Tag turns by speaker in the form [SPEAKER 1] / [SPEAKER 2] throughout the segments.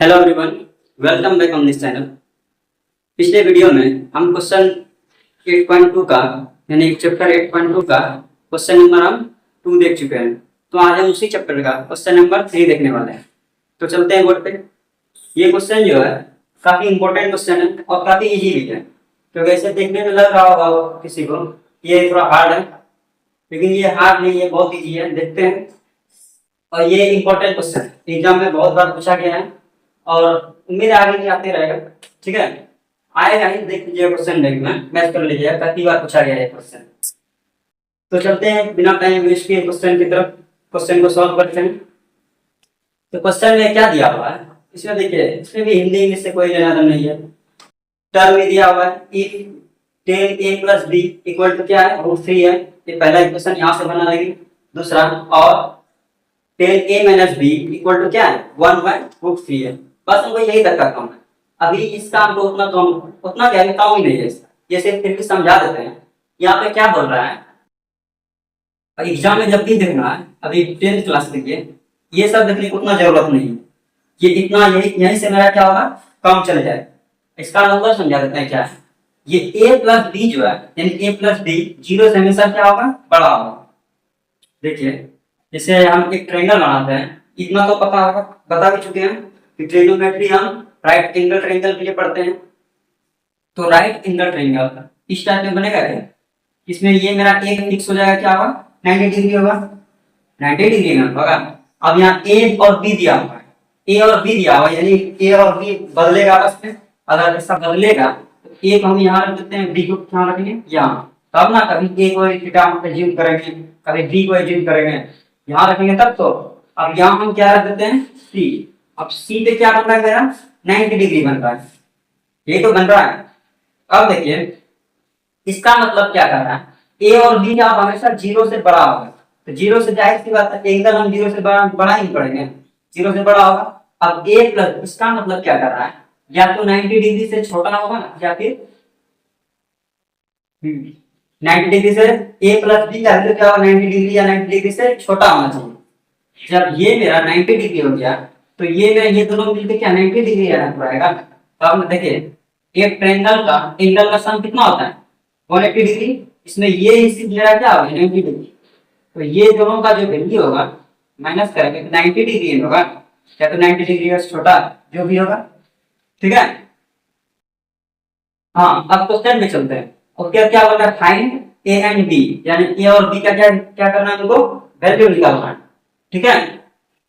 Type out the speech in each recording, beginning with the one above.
[SPEAKER 1] Hello everyone, welcome back on this channel. पिछले video में हम क्वेश्चन 8.2 का यानी चैप्टर 8.2 का क्वेश्चन नंबर हम 2 देख चुके हैं। तो आज हम उसी चैप्टर का क्वेश्चन नंबर 3 देखने वाले हैं। तो चलते हैं बोर्ड पे। ये क्वेश्चन जो है काफी इंपॉर्टेंट क्वेश्चन है और काफी इजी भी है, क्योंकि ऐसे देखने में लग रहा होगा किसी को ये थोड़ा हार्ड है, लेकिन ये हार्ड नहीं है, बहुत इजी है। देखते हैं। और ये इंपॉर्टेंट क्वेश्चन है, एग्जाम में बहुत बार पूछा गया है और उम्मीद आगे भी आते रहेगा। ठीक है, आएगा ही, देख लीजिए क्वेश्चन, देखना मैच कर लीजिएगा, काफी बार पूछा गया है क्वेश्चन। तो चलते हैं बिना टाइम वेस्ट किए क्वेश्चन की तरफ, क्वेश्चन को सॉल्व करते हैं। तो क्वेश्चन में क्या दिया हुआ है, इसमें देखिए, इसमें भी हिंदी इंग्लिश से कोई लेना देना नहीं है। टर्म में दिया हुआ है इफ 10a + b = क्या है, √3 है। ये पहला इक्वेशन यहाँ से बना लेंगे। दूसरा, और 10a - b = क्या है, 1/√3 है। बस हमको यही तक का काम है। अभी इसका हमको उतना क्या काम ही नहीं है इसका, ये सिर्फ फिर भी समझा देते हैं। यहाँ पे क्या बोल रहा है, एग्जाम में जब भी देखना है, अभी 10th क्लास के लिए ये सब देखने की उतना जरूरत नहीं है। ये इतना यहीं से मेरा क्या होगा, काम चल जाए। इसका मतलब समझा देते हैं क्या है। ये a + b जो है, यानी a + b 0 से हमेशा क्या होगा, बड़ा होगा। देखिए, जैसे हम एक ट्रायंगल बनाते हैं, इतना तो पता होगा, बता भी चुके हैं कि ट्रिग्नोमेट्री हम राइट एंगल ट्रायंगल के लिए पढ़ते हैं। तो राइट एंगल ट्रायंगल इस टाइप में बनेगा क्या, इसमें ये मेरा एक फिक्स हो जाएगा, क्या होगा, 90 डिग्री होगा, 90 डिग्री में होगा। अब यहाँ ए और बी दिया हुआ है, ए और बी दिया हुआ है, यानी ए और बी बदलेगा आपस में। अगर ऐसा बदलेगा तो एक हम यहाँ रख देते हैं, बी को यहाँ रखेंगे यहाँ, तब ना कभी ए को थीटा एज्यूम करेंगे, कभी बी को एज्यूम करेंगे, यहाँ रखेंगे तब तो। अब यहाँ हम क्या रख देते हैं, सी। अब सी पे क्या बन रहा है मेरा, 90 डिग्री बन रहा है, ये तो बन रहा है। अब देखिए, इसका मतलब क्या कर रहा है, ए और बी का हमेशा 0 से बड़ा होगा। तो 0 से जाहिर सी बात है, एंगल हम 0 से बड़ा ही पड़ेंगे, 0 से बड़ा होगा। अब ए प्लस, इसका मतलब क्या कर रहा है, या तो 90 डिग्री से छोटा होगा या फिर 90 डिग्री से ए प्लस बी का वैल्यू क्या होगा, 90 डिग्री या 90 डिग्री से छोटा होना चाहिए। जब ये मेरा 90 डिग्री हो गया तो ये मेरा ये दोनों मिलकर क्या 90 डिग्री आना पड़ेगा। तो अब देखिए, एक ट्रायंगल का एंगल का सम कितना होता है, 180 डिग्री। इसमें ये इसी मेरा क्या होगा, 90 डिग्री। तो ये दोनों का जो वैल्यू होगा माइनस करेंगे, 90 डिग्री होगा, या तो 90 डिग्री से छोटा जो भी होगा। ठीक है, हाँ। अब क्वेश्चन में चलते हैं। और क्या क्या बोला, फाइंड ए एंड बी, यानी ए और बी का क्या क्या करना है, हमको वैल्यू निकालना है। ठीक है,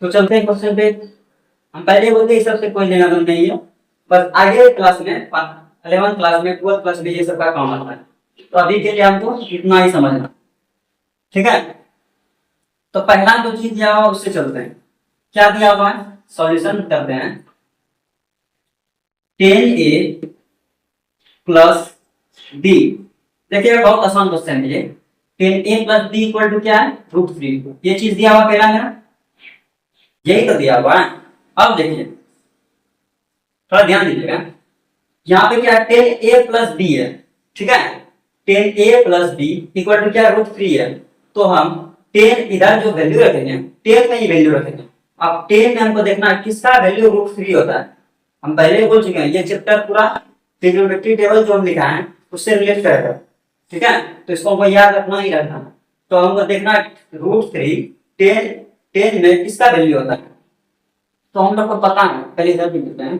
[SPEAKER 1] तो चलते हैं क्वेश्चन पे। हम पहले बोलते हैं सबसे कोई लेना देना नहीं है, बस आगे क्लास में 11th क्लास में 12th क्लास में ये सब का काम आता है। तो अभी के लिए हमको इतना ही समझना। ठीक है, तो पहला जो चीज दिया हुआ उससे चलते हैं। क्या दिया हुआ है, सॉल्यूशन करते हैं। 10a + b, देखिए बहुत आसान क्वेश्चन है ये। 10a + b = क्या है, √3। ये चीज दिया हुआ पहला मेरा, यही तो दिया हुआ है। अब देखिए, थोड़ा ध्यान दीजिएगा, यहाँ पे क्या है, 10a + b है। ठीक है, 10a + b = क्या, √3 है। तो हम 10 इधर जो वैल्यू रखेंगे, 10 में ही वैल्यू रखेंगे। अब 10 में हमको देखना है किसका वैल्यू √3 होता है। हम पहले बोल चुके हैं, ये चैप्टर पूरा ट्रिग्नोमेट्री टेबल जो हम लिखा है उससे रिलेट करेगा। ठीक है, तो इसको हमको याद रखना ही रखना। तो हमको देखना है √3 10 में किसका वैल्यू होता है। तो हम लोग को पता है, पहले इधर भी लिखते हैं,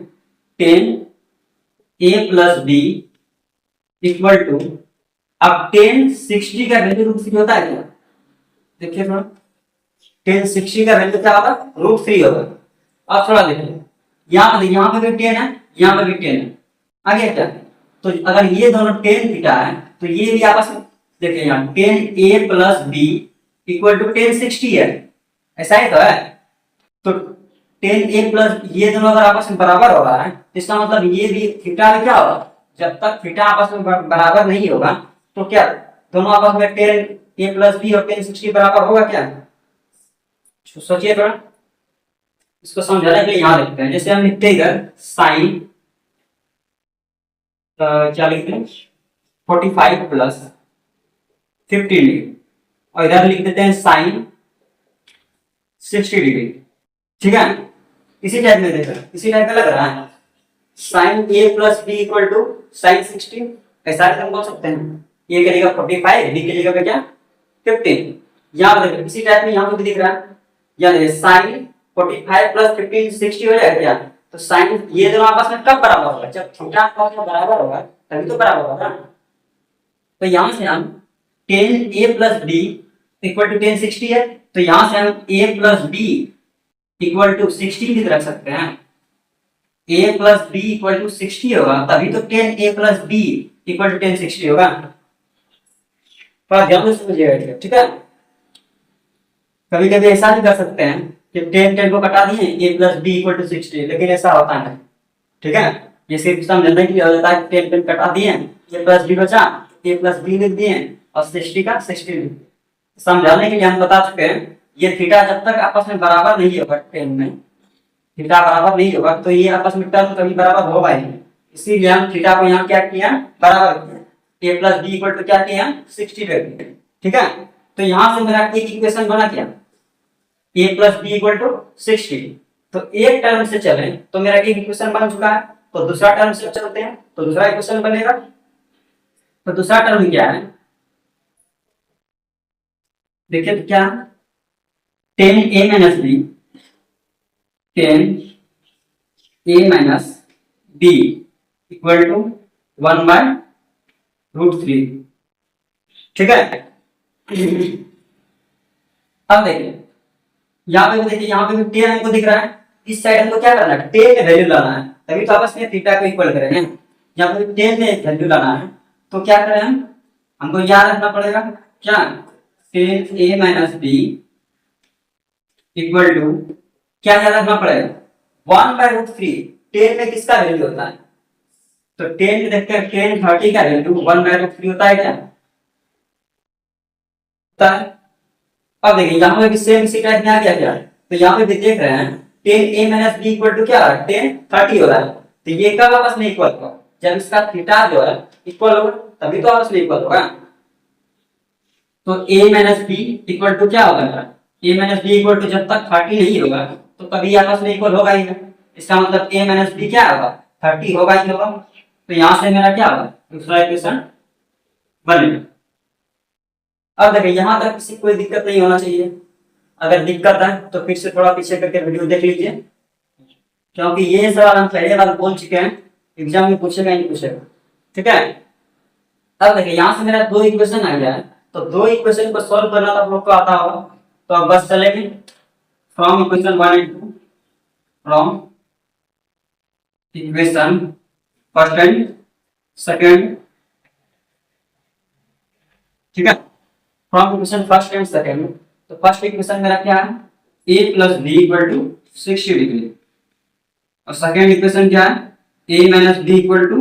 [SPEAKER 1] 10a + b = अब 1060 का वैल्यू √3 होता है क्या, देखिए थोड़ा, 1060 का वैल्यू क्या होगा, √3 होगा। अब थोड़ा देखिए, यहाँ पे भी 10 है, यहाँ पे भी 10 है, आगे क्या। तो अगर ये दोनों 10 थीटा है तो ये भी आपस में देखिए, यहाँ 10a + b = 1060 है, ऐसा ही तो है। तो 10a+ ये दोनों अगर आपस में बराबर हो रहा है, इसका मतलब ये भी थीटा में क्या होगा, जब तक थीटा आपस में बराबर नहीं होगा तो क्या दोनों आपस में 10a + b और 1060 बराबर होगा क्या। सोचिए थोड़ा, इसको समझाने के लिए यहाँ लिखते हैं। जैसे हम लिखते हैं इधर साइन, क्या लिखते हैं, 45 + 15 डिग्री, और इधर लिख देते हैं साइन 60 डिग्री। ठीक है, इसी टाइप में देखो, इसी टाइप में लग रहा है। Sine A plus B equal to sine 60, ऐसा हम बोल सकते हैं। ए के जगह 45, बी के जगह क्या 15। यहाँ देखो इसी टाइप में यहाँ पे भी दिख रहा है, या देखिए साइन 45 प्लस 15 60 हो जाएगा क्या। तो साइन ये दोनों आपस में कब बराबर होगा, जब थीटा आपस में बराबर होगा तभी तो बराबर होगा। तो यहाँ से हम tan a plus B equal to tan 60 है, तो यहाँ से हम a plus B equal to 60 लिख रख सकते हैं। a plus B equal to 60 होगा, तभी तो tan a plus B equal to tan 60 होगा। थोड़ा ध्यान से समझिएगा, ठीक है। कभी कभी ऐसा भी कर सकते हैं कि tan को कटा दिए a plus B equal to 60, लेकिन ऐसा होता है, ठीक है। ये सिर्फ समझने के लिए हो जाता है, tan कटा दिए a प्लस बी बचा, a प्लस बी लिख दिए और 60 का 60 समझाने के लिए हम बता चुके हैं। ये थीटा जब तक आपस में बराबर नहीं होगा, tan में थीटा बराबर नहीं होगा तो ये आपस में टर्म कभी बराबर होगा ही, इसीलिए हम थीटा को यहाँ क्या किया, बराबर किया। a plus B equal to क्या किया 60 रख दिया, ठीक है। तो यहाँ से मेरा एक इक्वेशन बना क्या, a plus B equal to 60। तो एक टर्म से चले तो मेरा एक इक्वेशन बन चुका है, तो दूसरा टर्म से चलते हैं तो दूसरा इक्वेशन बनेगा। तो दूसरा टर्म क्या है, देखिए तो क्या, tan a minus B, tan a minus B equal to 1/√3, ठीक है। अब देखिए यहाँ पे भी, देखिए यहाँ पे भी tan हमको दिख रहा है, इस साइड हमको क्या करना है, tan का वैल्यू लाना है, तभी तो आपस में थीटा को इक्वल करेंगे। यहाँ पे tan में वैल्यू लाना है, तो क्या करें हम, हमको याद रखना पड़ेगा क्या, tan a minus B equal to क्या याद रखना पड़ेगा 1/√3। tan में किसका वैल्यू होता है, तो tan में देखते हैं tan 30 का वैल्यू 1/√3 होता है क्या, होता है। अब देखिए यहाँ पे भी सेम इसी टाइप में आ गया क्या, तो यहाँ पे भी देख रहे हैं tan a minus B equal to क्या tan 30 हो रहा है। तो ये कब आपस में इक्वल होगा, जब इसका थीटा जो है इक्वल होगा तभी तो आपस में इक्वल होगा। तो a minus B equal to क्या होगा, a minus B equal to जब तक 30 नहीं होगा तो कभी आपस में इक्वल होगा ही नहीं। इसका मतलब a माइनस बी क्या होगा 30 होगा ही होगा। तो यहाँ से मेरा क्या होगा, दूसरा इक्वेशन बनेगा। अब देखिए यहाँ तक किसी कोई दिक्कत नहीं होना चाहिए, अगर दिक्कत है तो फिर से थोड़ा पीछे करके वीडियो देख लीजिए, क्योंकि ये सवाल हम पहले बार बोल चुके हैं, एग्जाम में पूछेगा नहीं पूछेगा, ठीक है। अब देखिए यहाँ से मेरा दो इक्वेशन आ गया है, तो दो इक्वेशन को सॉल्व करना तो आप लोग को आता होगा, तो अब बस चलेंगे from equation 1 and 2, from equation first and second, ठीक है। From equation first and second, तो फर्स्ट इक्वेशन मेरा क्या है, a plus B equal to 60 degree, और सेकंड इक्वेशन क्या है, a minus B equal to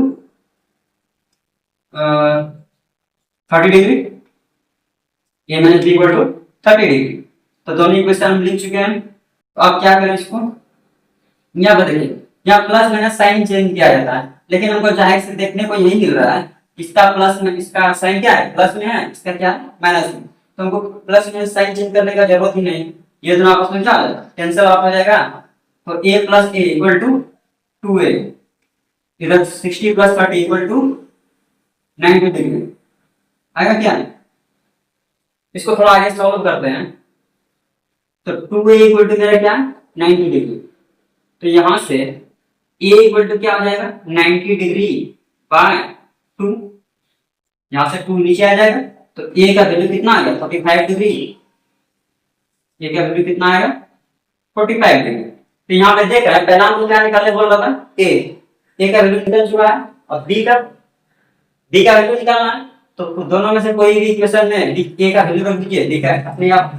[SPEAKER 1] 30 degree, a minus B equal to 30 degree. तो दोनों इक्वेशन हम लिख चुके हैं। तो अब क्या करें इसको, यहाँ बताइए, यहाँ प्लस माइनस साइन चेंज किया जाता है, लेकिन हमको जाहिर से देखने को यही मिल रहा है, इसका प्लस में, इसका साइन क्या है प्लस में है, इसका क्या है माइनस में, तो हमको प्लस में साइन चेंज करने का जरूरत ही नहीं, ये दोनों आपस में क्या कैंसिल आउट हो जाएगा। तो a plus A equal to 2a, इधर 60 प्लस 30 इक्वल टू 90 डिग्री आएगा क्या। इसको थोड़ा आगे सॉल्व करते हैं, तो 2a इक्वल टू मेरा क्या 90 डिग्री, तो यहां से a इक्वल टू क्या हो जाएगा 90 डिग्री बाय 2, यहां से 2 नीचे आ जाएगा, तो a का वैल्यू कितना आ गया 45 डिग्री, a का वैल्यू कितना आएगा 45 डिग्री। तो यहाँ पे देख रहे हैं पहला हम क्या निकालने बोल रहा था a का वैल्यू निकल चुका है, और b का वैल्यू निकालना है, तो दोनों में से कोई भी इक्वेशन में a का वैल्यू रख दीजिए, d का अपने आप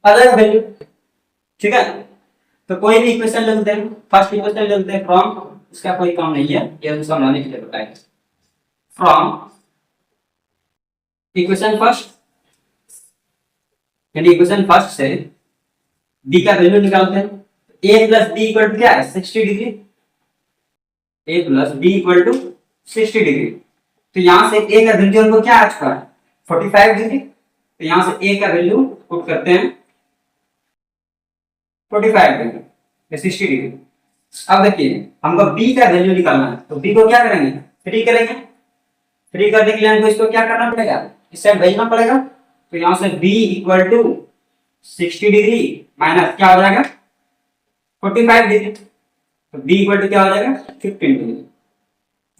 [SPEAKER 1] अलग वैल्यू, ठीक है। तो कोई भी इक्वेशन लिख दें, फर्स्ट इक्वेशन लिख दें फ्रॉम, इसका कोई काम नहीं है, ये समझाने के लिए बताएंगे। फ्रॉम इक्वेशन फर्स्ट, यानी इक्वेशन फर्स्ट से b का वैल्यू निकालते हैं, a plus B equal to क्या है 60 degree, a plus B equal to 60 degree. तो यहां से a का वैल्यू हमको क्या आ चुका है 45 डिग्री, तो यहां से a का वैल्यू पुट करते हैं 45 डिग्री। ये 60 डिग्री। अब देखिए हमको b का वैल्यू निकालना है, तो b को क्या करेंगे, 3 करेंगे। 3 करने के लिए हमको इसको क्या करना पड़ेगा, इस साइड भेजना पड़ेगा। तो यहाँ से b equal to 60 degree minus क्या हो जाएगा 45 डिग्री, तो b इक्वल टू क्या हो जाएगा 15 डिग्री।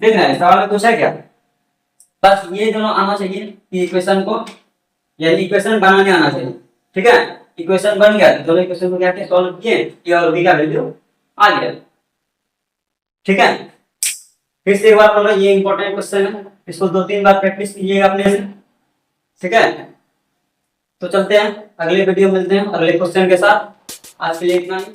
[SPEAKER 1] देख रहे हैं सवाल में पूछा क्या, बस ये दोनों आना चाहिए कि इक्वेशन को, यानी इक्वेशन बनाने आना चाहिए। ठीक है, इक्वेशन बन गया तो दोनों इक्वेशन को क्या किया, सॉल्व किए, ए और बी का वैल्यू आ गया। ठीक है, फिर से एक बार बोलो, ये इंपॉर्टेंट क्वेश्चन है, इसको 2-3 बार प्रैक्टिस कीजिएगा अपने से। ठीक है, तो चलते हैं अगले वीडियो मिलते हैं अगले क्वेश्चन के साथ। आज के लिए इतना ही।